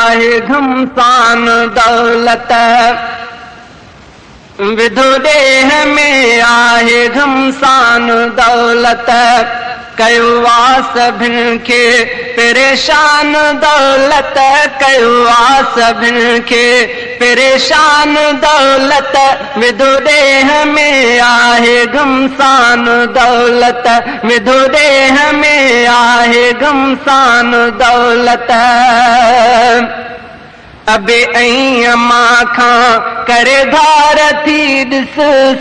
आहे घमसान दौलत, विधो ॾेह में आहे घमसान दौलत, कयो आ सभिनि खे परेशान दौलत, कयो आ सभिनि खे परेशान दौलत, विधो ॾेह में आहे घमसान दौलत, विधो ॾेह में आहे घमसान दौलत। अबे ऐं अम्मा खां करे धार थी ॾिस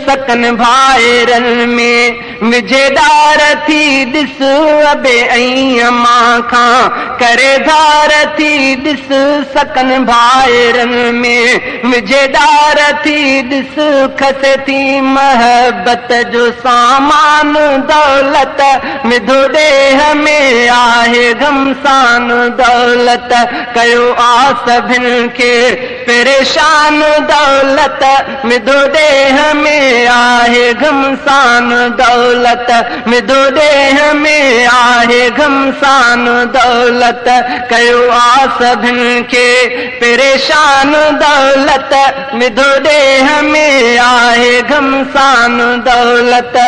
सकन भाइरनि में विझेदार थी ॾिस, अबे ऐं अम्मा खां करे धार थी ॾिस सकन भाइरनि में विझेदार थी ॾिस, खसे थी महबत जो सामान दौलत, विधो ॾेह में आहे घमसान दौलत, कयो आ सभिनि खे परेशान दौलत, विधो ॾेह में आहे घमसान दौलत, विधो ॾेह में आहे घमसान दौलत, कयो आ सभिनि खे परेशान दौलत, विधो ॾेह में आहे घमसान दौलत।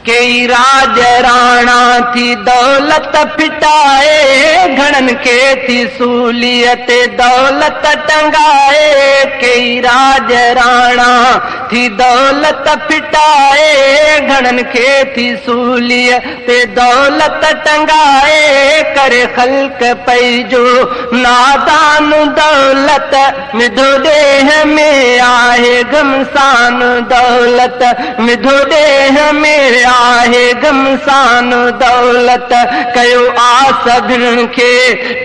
कई राज राणा थी दौलत फिटाए, घणनि खे थी सूलियत दौलत टंगाए, कई राज राणा थी दौलत फिटाए, घणनि खे थी सूलियत दौलत टंगाए, करे ख़ल्क़ पई जो नादान दौलत, विधो ॾेह में आहे घमसान दौलत, विधो ॾेह में आहे घमसान दौलत, कयो आ सभिनि खे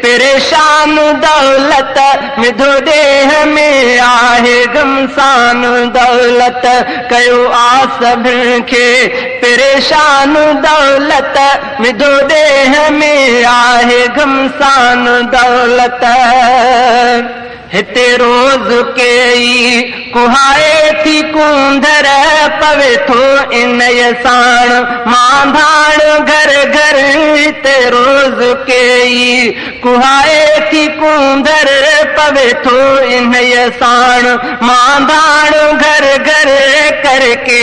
परेशान दौलत, विधो ॾेह में आहे घमसान दौलत, कयो आ सभिनि खे परेशान दौलत, विधो ॾेह में आहे घमसान दौलत। हिते रोज़ कई कुहाए थी कूंदर, पवे थो इन साण मांधाण घर घर, हिते रोज़ कई कुहाए थी कूंदर, पवे थो इन साण मांधाण घर घर, करके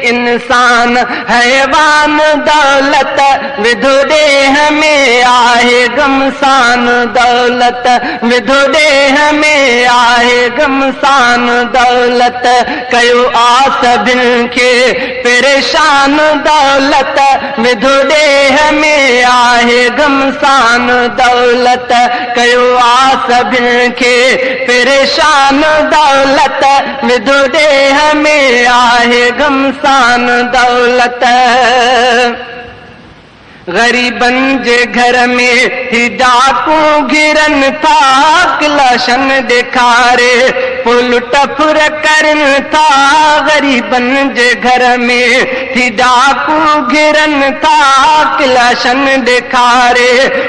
इंसान हैवान दौलत, विधो ॾेह में आहे घमसान दौलत, विधो ॾेह में आहे घमसान दौलत, कयो आ सभिनि खे परेशान दौलत, विधो ॾेह में आहे घमसान दौलत, कयो आ सभिनि खे परेशान दौलत, विधो ॾेह में आहे घमसान दौलत। गरीबन जे घर में ही डाकू घिरन था, क्लाशन ॾेखारे पुल टफुर करन था, गरीबन जे घर में ही डाकू घिरन था, क्लाशन ॾेखारे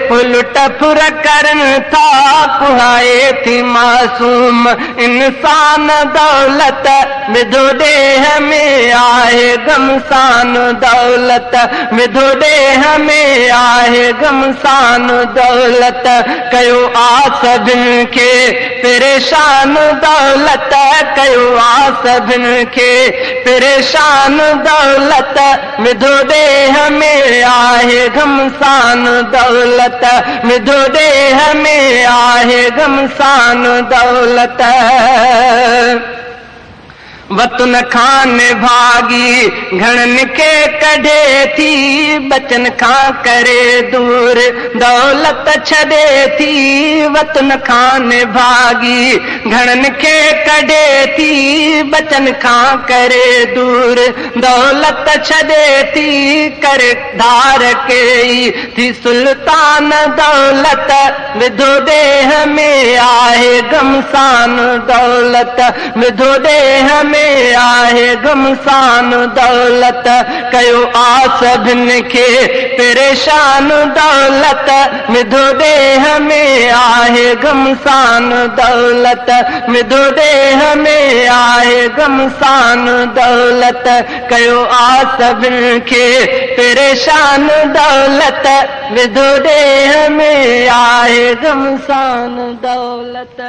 पुल टफुर करन था, कुहाए थी मासूम इंसान दौलत, विधो ॾेह में आहे घमसान दौलत, विधो ॾेह में आहे घमसान दौलत, कयो आ सभिनि खे परेशान दौलत, कयो आ सभिनि खे परेशान दौलत, विधो ॾेह में आहे घमसान दौलत, विधो ॾेह में आहे घमसान दौलत। वतन खान भागी घणनि खे कढे थी, बचन खां करे दूर दौलत छॾे थी, वतन खान भागी घणनि खे कढे थी, बचन खां करे दूर दौलत छॾे थी, करे धार कई थी सुल्तान दौलत, विधो ॾेह में आहे घमसान दौलत, विधो ॾेह में आहे घमसान दौलत, कयो आ सभिनि खे परेशान दौलत, विधो ॾेह में आहे घमसान दौलत, विधो ॾेह में आहे घमसान दौलत, कयो आ सभिनि खे परेशान दौलत, विधो ॾेह में आहे आहे गमसान दौलत।